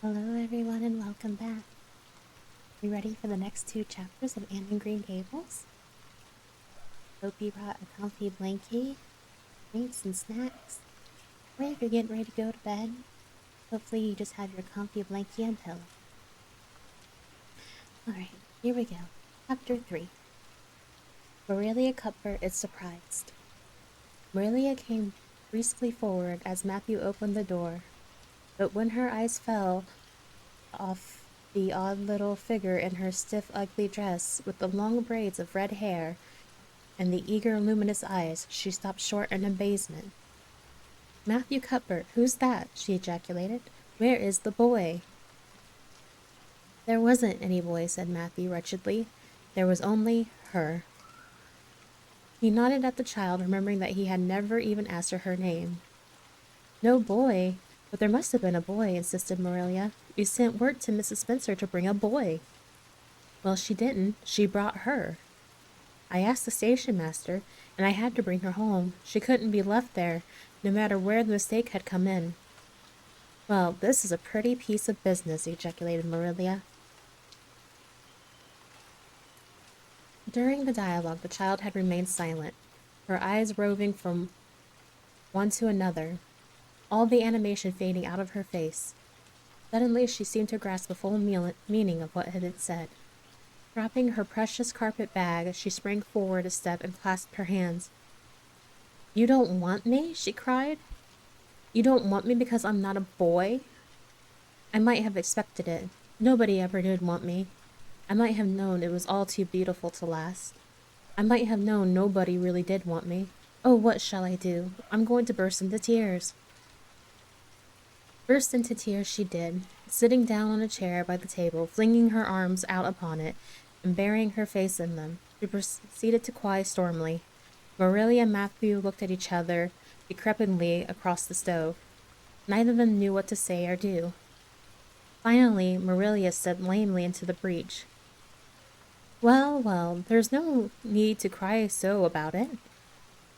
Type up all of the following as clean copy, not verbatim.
Hello everyone and welcome back. You ready for the next 2 chapters of Anne and Green Gables? Hope you brought a comfy blankie, drinks and snacks, or if you're getting ready to go to bed, hopefully you just have your comfy blankie and pillow. Alright, here we go. Chapter 3. Morelia Cuthbert is surprised. Morelia came briskly forward as Matthew opened the door, but when her eyes fell off the odd little figure in her stiff, ugly dress, with the long braids of red hair and the eager, luminous eyes, she stopped short in amazement. "Matthew Cuthbert, who's that?" she ejaculated. "Where is the boy?" "There wasn't any boy," said Matthew wretchedly. "There was only her." He nodded at the child, remembering that he had never even asked her name. "No boy? But there must have been a boy," insisted Morelia. "You sent word to Mrs. Spencer to bring a boy." "Well, she didn't. She brought her. I asked the station master, and I had to bring her home. She couldn't be left there, no matter where the mistake had come in." "Well, this is a pretty piece of business," ejaculated Morelia. During the dialogue, the child had remained silent, her eyes roving from one to another, all the animation fading out of her face. Suddenly she seemed to grasp the full meaning of what had been said. Dropping her precious carpet bag, she sprang forward a step and clasped her hands. "You don't want me?" she cried. "You don't want me because I'm not a boy?" "I might have expected it. Nobody ever did want me. I might have known it was all too beautiful to last. I might have known nobody really did want me. Oh, what shall I do? I'm going to burst into tears." Burst into tears she did, sitting down on a chair by the table, flinging her arms out upon it, and burying her face in them. She proceeded to cry stormily. Morelia and Matthew looked at each other decrepitly across the stove. Neither of them knew what to say or do. Finally, Morelia said lamely into the breach, "Well, well, there's no need to cry so about it."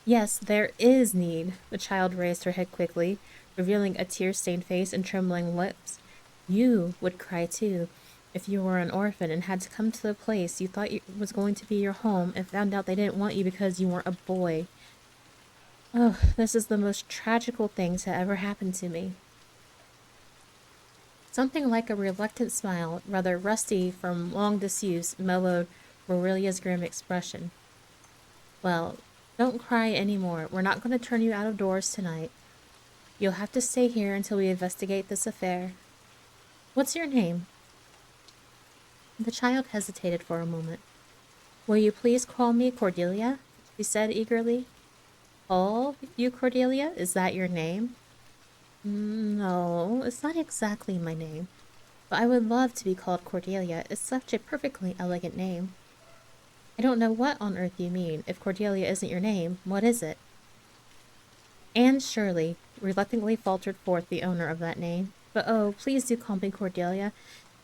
"Yes, there is need." The child raised her head quickly, revealing a tear-stained face and trembling lips. "You would cry too, if you were an orphan and had to come to the place you thought was going to be your home and found out they didn't want you because you weren't a boy. Oh, this is the most tragical thing to ever happen to me." Something like a reluctant smile, rather rusty from long disuse, mellowed Morelia's grim expression. "Well, don't cry any more. We're not going to turn you out of doors tonight. You'll have to stay here until we investigate this affair. What's your name?" The child hesitated for a moment. "Will you please call me Cordelia?" she said eagerly. "Call you Cordelia? Is that your name?" "No, it's not exactly my name, but I would love to be called Cordelia. It's such a perfectly elegant name." "I don't know what on earth you mean. If Cordelia isn't your name, what is it?" "Anne Shirley," reluctantly faltered forth the owner of that name. "But oh, please do call me Cordelia.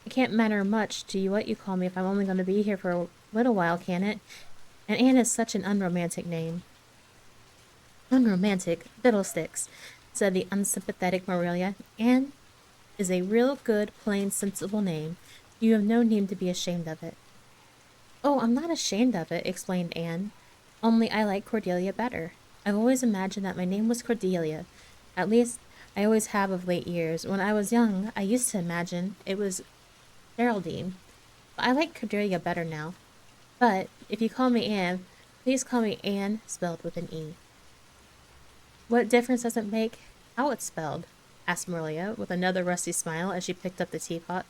It can't matter much to you what you call me if I'm only going to be here for a little while, can it? And Anne is such an unromantic name." "Unromantic? Fiddlesticks," said the unsympathetic Morelia. "Anne is a real good, plain, sensible name. You have no need to be ashamed of it." "Oh, I'm not ashamed of it," explained Anne. "Only I like Cordelia better. I've always imagined that my name was Cordelia. At least, I always have of late years. When I was young, I used to imagine it was Geraldine. But I like Cordelia better now. But, if you call me Anne, please call me Anne spelled with an E." "What difference does it make how it's spelled?" asked Maria, with another rusty smile as she picked up the teapot.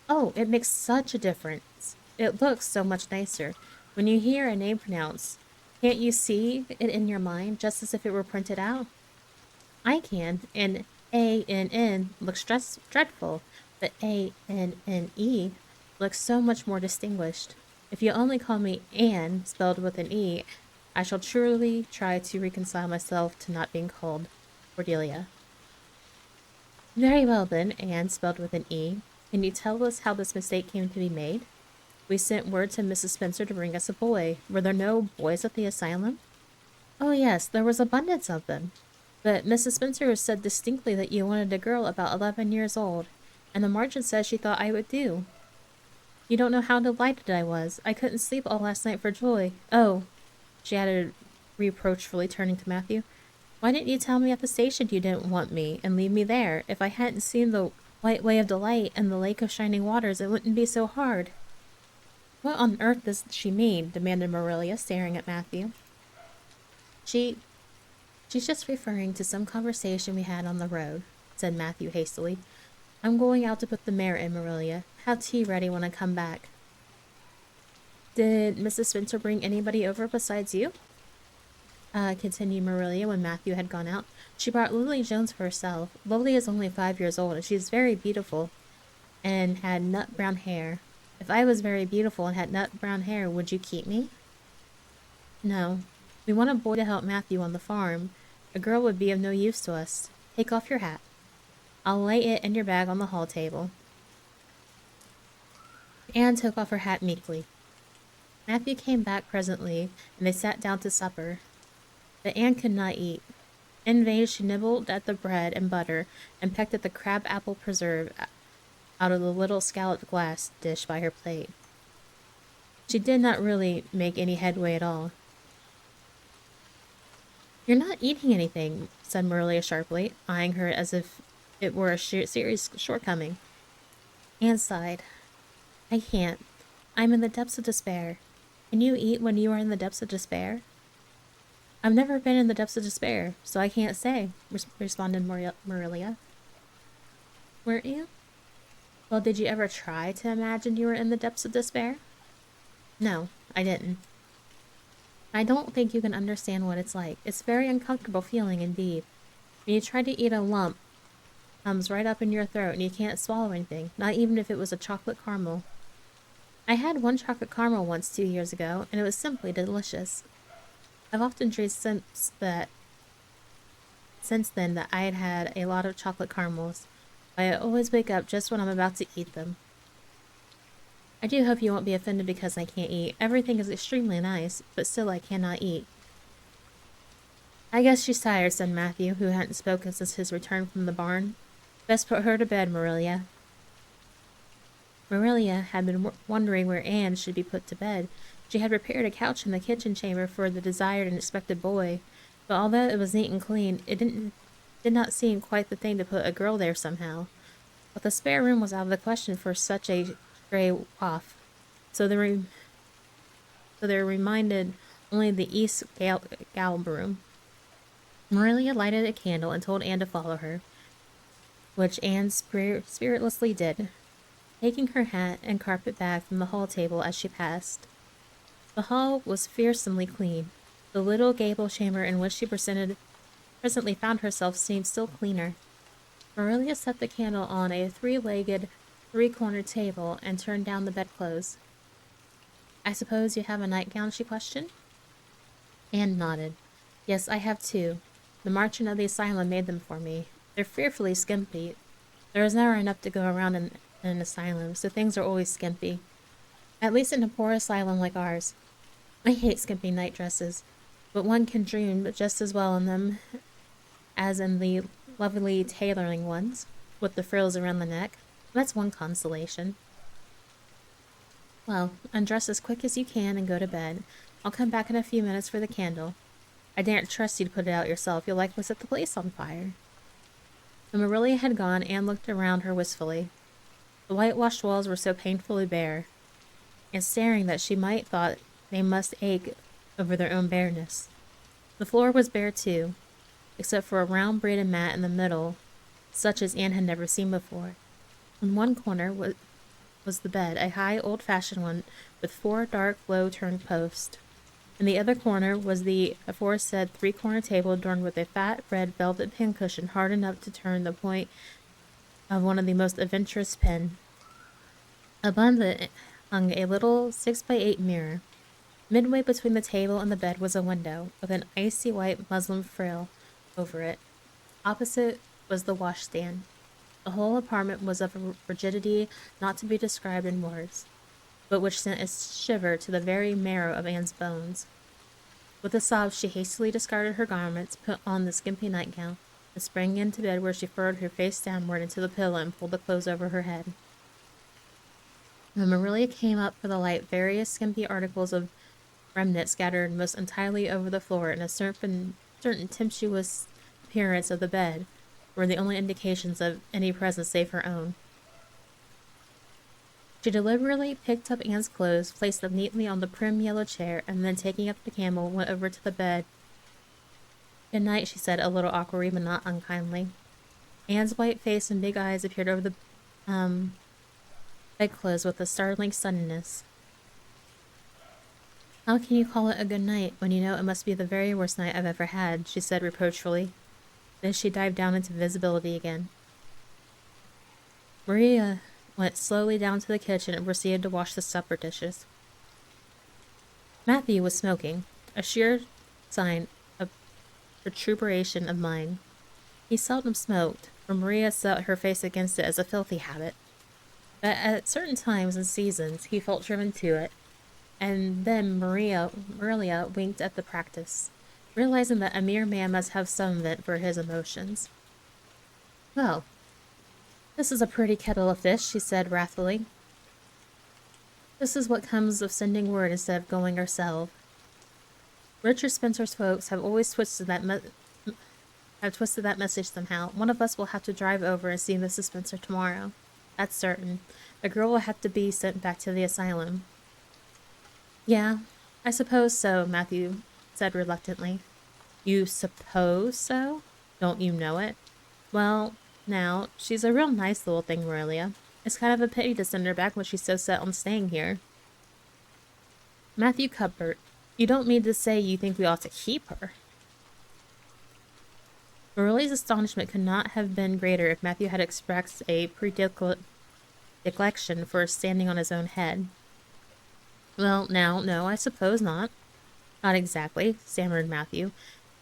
"Oh, it makes such a difference. It looks so much nicer. When you hear a name pronounced, can't you see it in your mind, just as if it were printed out?" "I can, and A-N-N looks dreadful, but A-N-N-E looks so much more distinguished. If you only call me Anne, spelled with an E, I shall truly try to reconcile myself to not being called Cordelia." "Very well then, Anne, spelled with an E. Can you tell us how this mistake came to be made? We sent word to Mrs. Spencer to bring us a boy. Were there no boys at the asylum?" "Oh yes, there was abundance of them. But Mrs. Spencer said distinctly that you wanted a girl about 11 years old. And the margin says she thought I would do. You don't know how delighted I was. I couldn't sleep all last night for joy. Oh, she added reproachfully, turning to Matthew. Why didn't you tell me at the station you didn't want me and leave me there? If I hadn't seen the White Way of Delight and the Lake of Shining Waters, it wouldn't be so hard. What on earth does she mean? Demanded Marilia, staring at Matthew. She's just referring to some conversation we had on the road, said Matthew hastily. I'm going out to put the mare in, Marilia. Have tea ready when I come back. Did Mrs. Spencer bring anybody over besides you? Continued Marilia when Matthew had gone out. She brought Lily Jones for herself. Lily is only 5 years old, and she is very beautiful and had nut brown hair. If I was very beautiful and had nut brown hair, would you keep me? No. We want a boy to help Matthew on the farm. A girl would be of no use to us. Take off your hat. I'll lay it and your bag on the hall table. Anne took off her hat meekly. Matthew came back presently, and they sat down to supper. But Anne could not eat. In vain she nibbled at the bread and butter and pecked at the crab apple preserve out of the little scalloped glass dish by her plate. She did not really make any headway at all. You're not eating anything, said Marilia sharply, eyeing her as if it were a serious shortcoming. Anne sighed. I can't. I'm in the depths of despair. Can you eat when you are in the depths of despair? I've never been in the depths of despair, so I can't say, responded Marilia. Weren't you? Well, did you ever try to imagine you were in the depths of despair? No, I didn't. I don't think you can understand what it's like. It's a very uncomfortable feeling indeed. When you try to eat a lump, comes right up in your throat and you can't swallow anything, not even if it was a chocolate caramel. I had one chocolate caramel once 2 years ago, and it was simply delicious. I've often dreamed since then that I had had a lot of chocolate caramels, but I always wake up just when I'm about to eat them. I do hope you won't be offended because I can't eat. Everything is extremely nice, but still I cannot eat. I guess she's tired, said Matthew, who hadn't spoken since his return from the barn. Best put her to bed, Marilia. Marilia had been wondering where Anne should be put to bed. She had prepared a couch in the kitchen chamber for the desired and expected boy, but although it was neat and clean, it did not seem quite the thing to put a girl there somehow. But the spare room was out of the question for such a stray waif, so there reminded only the east galb room. Marilia lighted a candle and told Anne to follow her, which Anne spiritlessly did, taking her hat and carpet bag from the hall table as she passed. The hall was fearsomely clean. The little gable chamber in which she presently found herself seemed still cleaner. Marilia set the candle on a three-legged, three-cornered table and turned down the bedclothes. I suppose you have a nightgown, she questioned. Anne nodded. Yes, I have two. The marchant of the asylum made them for me. They're fearfully skimpy. There is never enough to go around in an asylum, so things are always skimpy. At least in a poor asylum like ours. I hate skimpy night dresses, but one can dream just as well in them as in the lovely tailoring ones, with the frills around the neck. That's one consolation. Well, undress as quick as you can and go to bed. I'll come back in a few minutes for the candle. I daren't trust you to put it out yourself. You'll likely set the place on fire. When Marilia had gone, Anne looked around her wistfully. The whitewashed walls were so painfully bare, and staring that she might thought they must ache over their own bareness. The floor was bare too, except for a round braided mat in the middle, such as Anne had never seen before. In one corner was the bed, a high, old-fashioned one, with 4 dark, low-turned posts. In the other corner was the aforesaid three-cornered table adorned with a fat red velvet pincushion hard enough to turn the point of one of the most adventurous pin. Above it hung a little 6x8 mirror. Midway between the table and the bed was a window, with an icy white muslin frill over it. Opposite was the washstand. The whole apartment was of a rigidity not to be described in words, but which sent a shiver to the very marrow of Anne's bones. With a sob she hastily discarded her garments, put on the skimpy nightgown, sprang into bed where she furrowed her face downward into the pillow and pulled the clothes over her head. When Marilia came up for the light, various skimpy articles of remnant scattered most entirely over the floor, and a certain tempestuous appearance of the bed were the only indications of any presence save her own. She deliberately picked up Anne's clothes, placed them neatly on the prim yellow chair, and then taking up the candle, went over to the bed. "Good night," she said, a little awkwardly but not unkindly. Anne's white face and big eyes appeared over the bedclothes with a startling suddenness. "How can you call it a good night when you know it must be the very worst night I've ever had?" she said reproachfully. Then she dived down into visibility again. Maria went slowly down to the kitchen and proceeded to wash the supper dishes. Matthew was smoking, a sure sign of perturbation of mind. He seldom smoked, for Maria set her face against it as a filthy habit. But at certain times and seasons he felt driven to it, and then Maria winked at the practice, realizing that a mere man must have some vent for his emotions. "Well, this is a pretty kettle of fish," she said wrathfully. "This is what comes of sending word instead of going ourselves. Richard Spencer's folks have always twisted that message somehow. One of us will have to drive over and see Mrs. Spencer tomorrow. That's certain. The girl will have to be sent back to the asylum." "Yeah, I suppose so," Matthew said reluctantly. "You suppose so? Don't you know it? Well, now, she's a real nice little thing, Marilia. It's kind of a pity to send her back when she's so set on staying here." "Matthew Cuthbert, you don't mean to say you think we ought to keep her?" Marilia's astonishment could not have been greater if Matthew had expressed a predilection for standing on his own head. "Well, now, no, I suppose not." "Not exactly," stammered Matthew,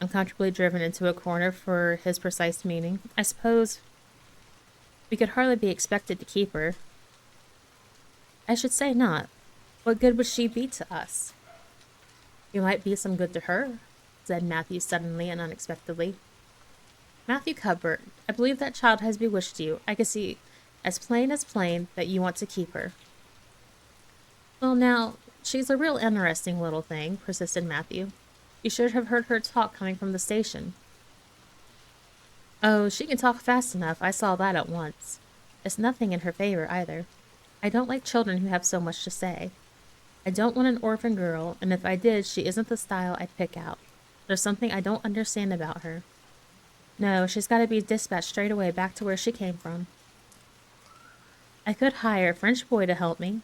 uncomfortably driven into a corner for his precise meaning. "I suppose we could hardly be expected to keep her." "I should say not. What good would she be to us?" "You might be some good to her," said Matthew suddenly and unexpectedly. "Matthew Cuthbert, I believe that child has bewitched you. I can see as plain that you want to keep her." "Well, now, she's a real interesting little thing," persisted Matthew. "You should have heard her talk coming from the station." "Oh, she can talk fast enough. I saw that at once. It's nothing in her favor, either. I don't like children who have so much to say. I don't want an orphan girl, and if I did, she isn't the style I'd pick out. There's something I don't understand about her. No, she's got to be dispatched straight away back to where she came from." "I could hire a French boy to help me,"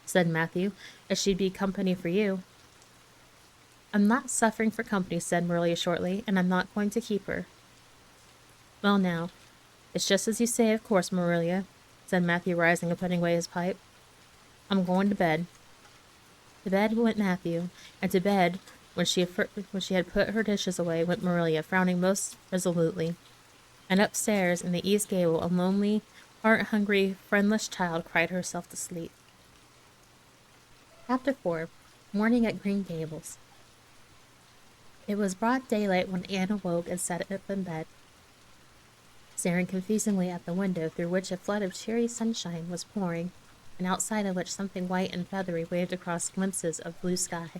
said Matthew, "if she'd be company for you." "I'm not suffering for company," said Marilia shortly, "and I'm not going to keep her." "Well, now, it's just as you say, of course, Marilia," said Matthew, rising and putting away his pipe. "I'm going to bed." To bed went Matthew, and to bed, when she had put her dishes away, went Marilia, frowning most resolutely. And upstairs in the east gable, a lonely, heart-hungry, friendless child cried herself to sleep. Chapter 4. Morning at Green Gables. It was broad daylight when Anne awoke and sat up in bed, staring confusingly at the window through which a flood of cheery sunshine was pouring, and outside of which something white and feathery waved across glimpses of blue sky.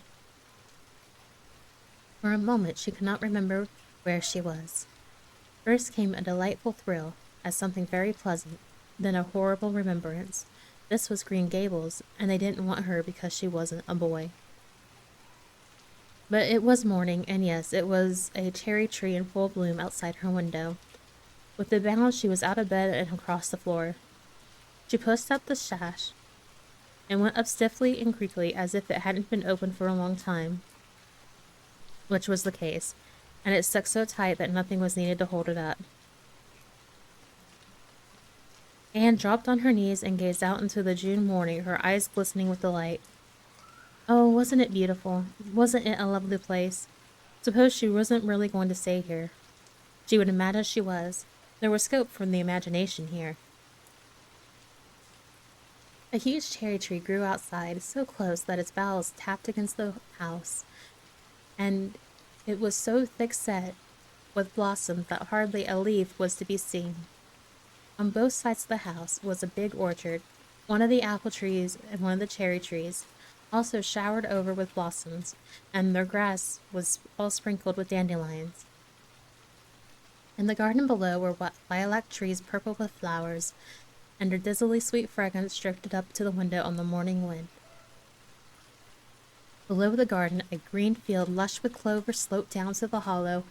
For a moment she could not remember where she was. First came a delightful thrill, as something very pleasant, then a horrible remembrance. This was Green Gables, and they didn't want her because she wasn't a boy. But it was morning, and yes, it was a cherry tree in full bloom outside her window. With a bound she was out of bed and across the floor. She pushed up the sash and went up stiffly and creakily as if it hadn't been open for a long time, which was the case, and it stuck so tight that nothing was needed to hold it up. Anne dropped on her knees and gazed out into the June morning, her eyes glistening with delight. Oh, wasn't it beautiful? Wasn't it a lovely place? Suppose she wasn't really going to stay here. She would imagine she was. There was scope for the imagination here. A huge cherry tree grew outside, so close that its boughs tapped against the house, and it was so thick set with blossoms that hardly a leaf was to be seen. On both sides of the house was a big orchard, one of the apple trees and one of the cherry trees, also showered over with blossoms, and their grass was all sprinkled with dandelions. In the garden below were lilac trees purple with flowers, and their dizzily sweet fragrance drifted up to the window on the morning wind. Below the garden, a green field lush with clover sloped down to the hollow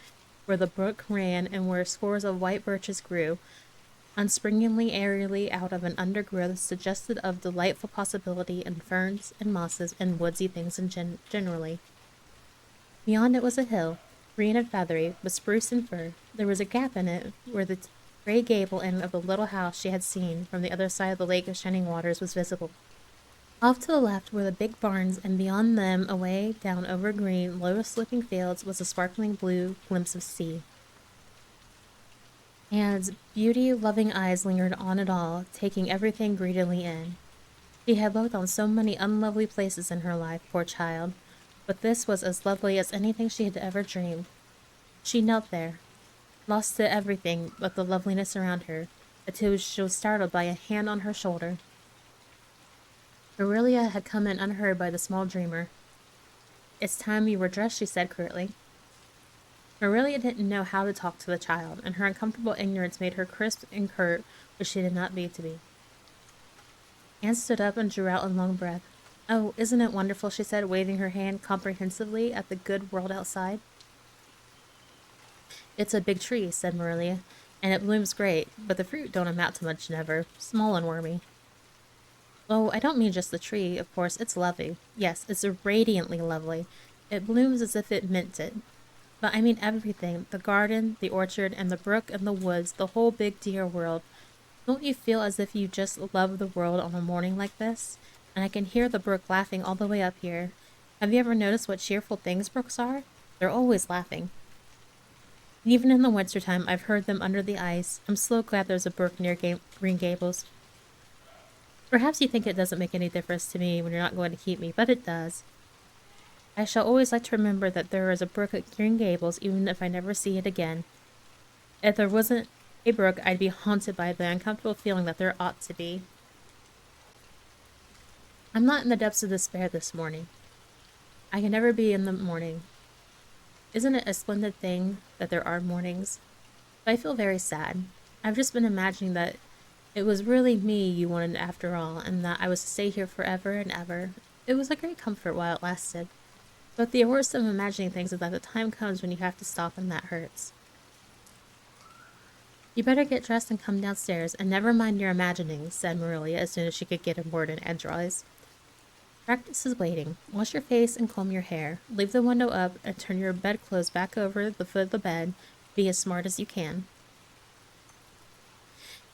where the brook ran and where scores of white birches grew, unspringingly airily out of an undergrowth suggested of delightful possibility in ferns and mosses and woodsy things generally. Beyond it was a hill, green and feathery, with spruce and fir. There was a gap in it where the gray gable end of the little house she had seen from the other side of the lake of shining waters was visible. Off to the left were the big barns, and beyond them, away down over green, low-sloping fields, was a sparkling blue glimpse of sea. Anne's beauty-loving eyes lingered on it all, taking everything greedily in. She had looked on so many unlovely places in her life, poor child, but this was as lovely as anything she had ever dreamed. She knelt there, lost to everything but the loveliness around her, until she was startled by a hand on her shoulder. Aurelia had come in unheard by the small dreamer. "It's time you were dressed," she said curtly. Aurelia didn't know how to talk to the child, and her uncomfortable ignorance made her crisp and curt, which she did not mean to be. Anne stood up and drew out a long breath. "Oh, isn't it wonderful," she said, waving her hand comprehensively at the good world outside. "It's a big tree," said Aurelia, "and it blooms great, but the fruit don't amount to much never, small and wormy." "Oh, I don't mean just the tree, of course, it's lovely. Yes, it's radiantly lovely. It blooms as if it meant it. But I mean everything, the garden, the orchard, and the brook and the woods, the whole big dear world. Don't you feel as if you just love the world on a morning like this? And I can hear the brook laughing all the way up here. Have you ever noticed what cheerful things brooks are? They're always laughing. Even in the wintertime, I've heard them under the ice. I'm so glad there's a brook near Green Gables. Perhaps you think it doesn't make any difference to me when you're not going to keep me, but it does. I shall always like to remember that there is a brook at Green Gables, even if I never see it again. If there wasn't a brook, I'd be haunted by the uncomfortable feeling that there ought to be. I'm not in the depths of despair this morning. I can never be in the morning. Isn't it a splendid thing that there are mornings? But I feel very sad. I've just been imagining that it was really me you wanted after all, and that I was to stay here forever and ever. It was a great comfort while it lasted. But the worst of imagining things is that the time comes when you have to stop, and that hurts. You better get dressed and come downstairs, and never mind your imaginings, said Marilia as soon as she could get a word in edgewise. Practice is waiting. Wash your face and comb your hair. Leave the window up and turn your bedclothes back over the foot of the bed. Be as smart as you can.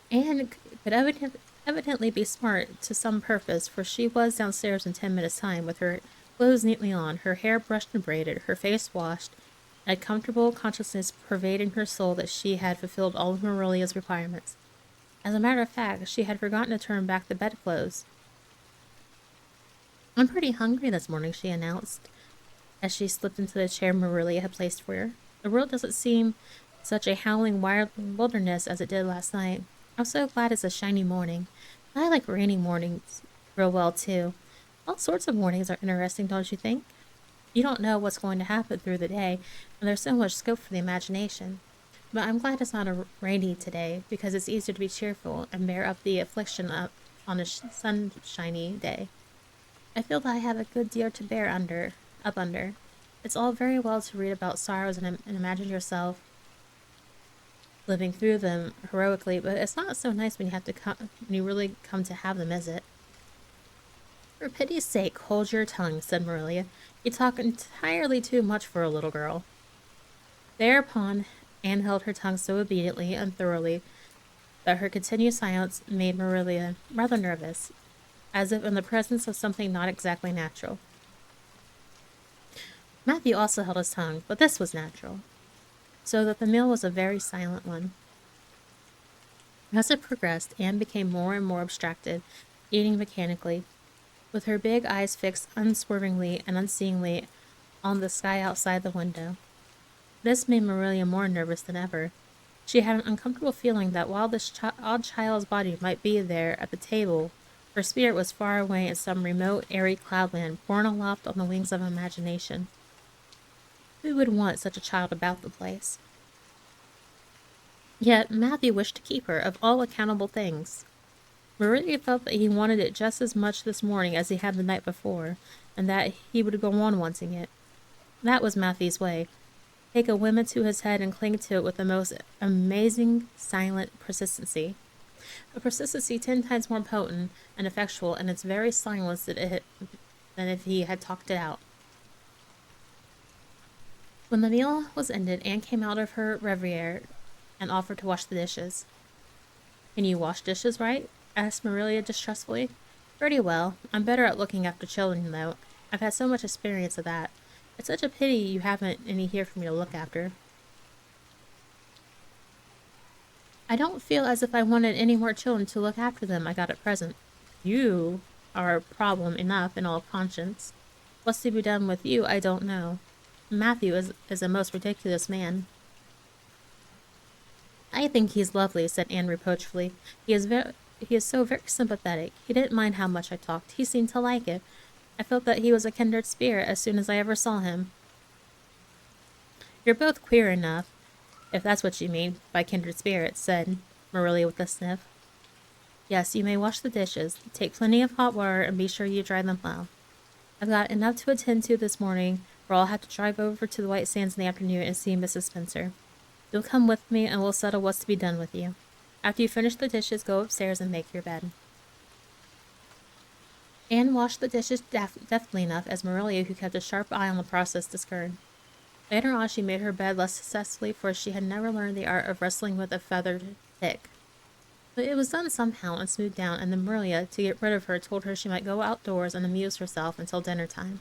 Anne could evidently be smart to some purpose, for she was downstairs in 10 minutes' time with her clothes neatly on, her hair brushed and braided, her face washed, and a comfortable consciousness pervading her soul that she had fulfilled all of Marilia's requirements. As a matter of fact, she had forgotten to turn back the bedclothes. "I'm pretty hungry this morning," she announced, as she slipped into the chair Marilia had placed for her. "The world doesn't seem such a howling wilderness as it did last night. I'm so glad it's a shiny morning. I like rainy mornings real well, too. All sorts of mornings are interesting, don't you think? You don't know what's going to happen through the day, and there's so much scope for the imagination. But I'm glad it's not a rainy today, because it's easier to be cheerful and bear up the affliction up on a sunshiny day. I feel that I have a good deal to bear up under. It's all very well to read about sorrows and imagine yourself living through them heroically, but it's not so nice when you really come to have them, is it?" "For pity's sake, hold your tongue," said Marilia. "You talk entirely too much for a little girl." Thereupon, Anne held her tongue so obediently and thoroughly that her continued silence made Marilia rather nervous, as if in the presence of something not exactly natural. Matthew also held his tongue, but this was natural, so that the meal was a very silent one. As it progressed, Anne became more and more abstracted, eating mechanically, with her big eyes fixed unswervingly and unseeingly on the sky outside the window. This made Marilia more nervous than ever. She had an uncomfortable feeling that while this odd child's body might be there at the table, her spirit was far away in some remote, airy cloudland, borne aloft on the wings of imagination. Who would want such a child about the place? Yet Matthew wished to keep her, of all accountable things. Marilia felt that he wanted it just as much this morning as he had the night before, and that he would go on wanting it. That was Matthew's way. Take a whim into his head and cling to it with the most amazing, silent persistency. A persistency 10 times more potent and effectual in its very silence than if he had talked it out. When the meal was ended, Anne came out of her reverie and offered to wash the dishes. Can you wash dishes right? Asked Marilia distrustfully. Pretty well. I'm better at looking after children, though. I've had so much experience of that. It's such a pity you haven't any here for me to look after. I don't feel as if I wanted any more children to look after them I got at present. You are a problem enough in all conscience. What's to be done with you, I don't know. Matthew is a most ridiculous man. I think he's lovely, said Anne reproachfully. He is so very sympathetic. He didn't mind how much I talked. He seemed to like it. I felt that he was a kindred spirit as soon as I ever saw him. You're both queer enough, if that's what you mean by kindred spirits, said Marilia with a sniff. Yes, you may wash the dishes. Take plenty of hot water and be sure you dry them well. I've got enough to attend to this morning, or I'll have to drive over to the White Sands in the afternoon and see Mrs. Spencer. You'll come with me and we'll settle what's to be done with you. After you finish the dishes, go upstairs and make your bed. Anne washed the dishes deftly enough as Marilia, who kept a sharp eye on the process, discerned. Later on, she made her bed less successfully, for she had never learned the art of wrestling with a feathered tick. But it was done somehow and smoothed down, and then Marilia, to get rid of her, told her she might go outdoors and amuse herself until dinner time.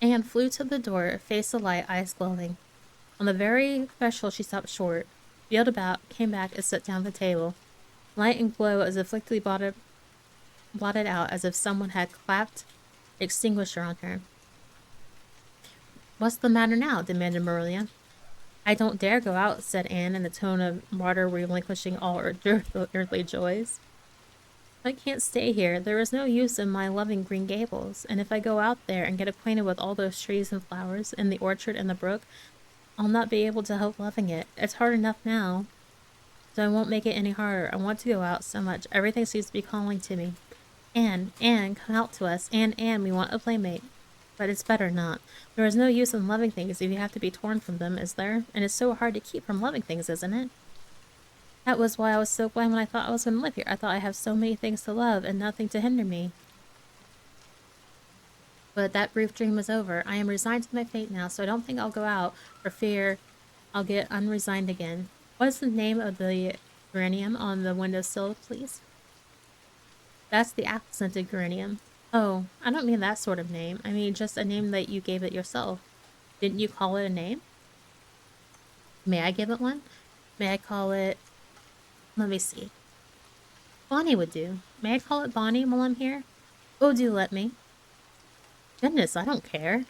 Anne flew to the door, face alight, eyes glowing. On the very threshold she stopped short, wheeled about, came back, and sat down at the table. Light and glow as if quickly blotted out as if someone had clapped extinguisher on her. What's the matter now? Demanded Marilia. I don't dare go out, said Anne in the tone of martyr relinquishing all earthly joys. I can't stay here. There is no use in my loving Green Gables, and if I go out there and get acquainted with all those trees and flowers, and the orchard and the brook, I'll not be able to help loving it. It's hard enough now, so I won't make it any harder. I want to go out so much. Everything seems to be calling to me. Anne, come out to us. Anne, we want a playmate. But it's better not. There is no use in loving things if you have to be torn from them, is there? And it's so hard to keep from loving things, isn't it? That was why I was so glad when I thought I was going to live here. I thought I have so many things to love and nothing to hinder me. But that brief dream was over. I am resigned to my fate now, so I don't think I'll go out for fear I'll get unresigned again. What is the name of the geranium on the windowsill, please? That's the apple-scented geranium. Oh, I don't mean that sort of name. I mean just a name that you gave it yourself. Didn't you call it a name? May I give it one? May I call it... Let me see. Bonnie would do. May I call it Bonnie while I'm here? Oh, do let me. Goodness, I don't care.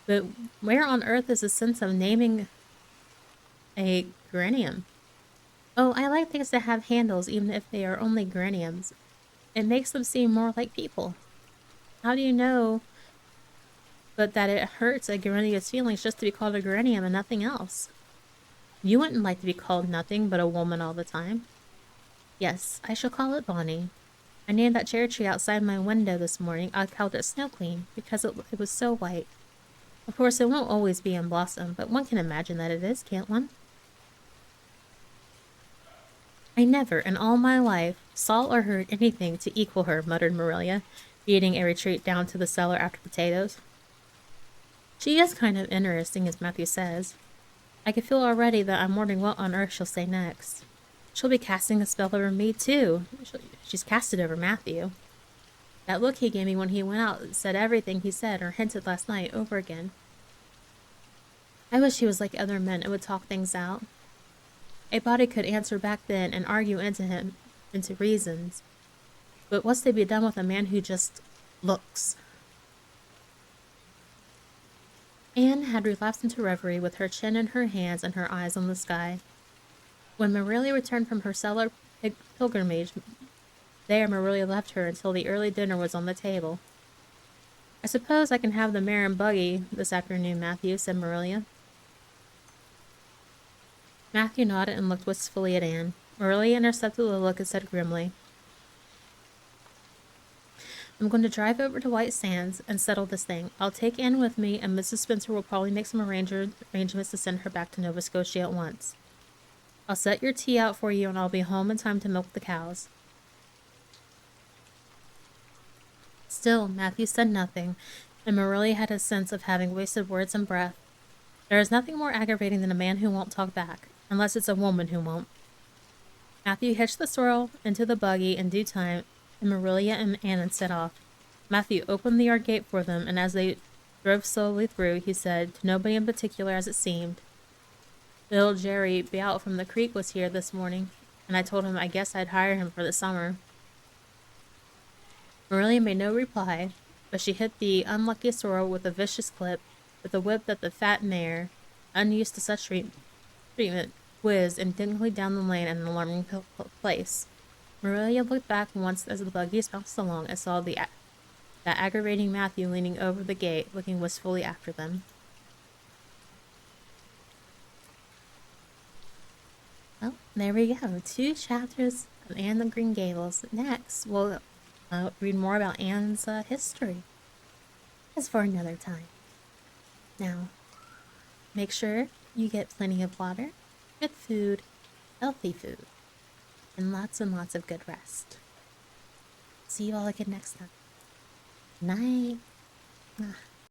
But where on earth is the sense of naming a geranium? Oh, I like things that have handles even if they are only geraniums. It makes them seem more like people. How do you know but that it hurts a geranium's feelings just to be called a geranium and nothing else? You wouldn't like to be called nothing but a woman all the time. Yes, I shall call it Bonnie. I named that cherry tree outside my window this morning. I called it Snow Queen because it was so white. Of course, it won't always be in blossom, but one can imagine that it is, can't one? I never, in all my life, saw or heard anything to equal her, muttered Marilia, beating a retreat down to the cellar after potatoes. She is kind of interesting, as Matthew says. I can feel already that I'm wondering what on earth she'll say next. She'll be casting a spell over me, too. She's cast it over Matthew. That look he gave me when he went out said everything he said or hinted last night over again. I wish he was like other men and would talk things out. A body could answer back then and argue into reasons. But what's to be done with a man who just looks? Anne had relapsed into reverie with her chin in her hands and her eyes on the sky. When Marilla returned from her cellar pilgrimage, there Marilla left her until the early dinner was on the table. "I suppose I can have the mare and buggy this afternoon, Matthew," said Marilla. Matthew nodded and looked wistfully at Anne. Marilla intercepted the look and said grimly, "I'm going to drive over to White Sands and settle this thing. I'll take Anne with me, and Mrs. Spencer will probably make some arrangements to send her back to Nova Scotia at once. I'll set your tea out for you, and I'll be home in time to milk the cows." Still, Matthew said nothing, and Marilla had a sense of having wasted words and breath. There is nothing more aggravating than a man who won't talk back, unless it's a woman who won't. Matthew hitched the sorrel into the buggy in due time, and Marilla and Anne set off. Matthew opened the yard gate for them, and as they drove slowly through, he said, to nobody in particular as it seemed, "Little Jerry Bout from the creek was here this morning, and I told him I guess I'd hire him for the summer." Marilla made no reply, but she hit the unlucky sorrel with a vicious clip, with a whip that the fat mare, unused to such treatment, whizzed indignantly down the lane at an alarming place. Marilla looked back once as the buggies bounced along and saw that aggravating Matthew leaning over the gate, looking wistfully after them. Well, there we go. 2 chapters of Anne the Green Gables. Next, we'll read more about Anne's history. As for another time. Now, make sure you get plenty of water, good food, healthy food, and lots of good rest. See you all again next time. Night.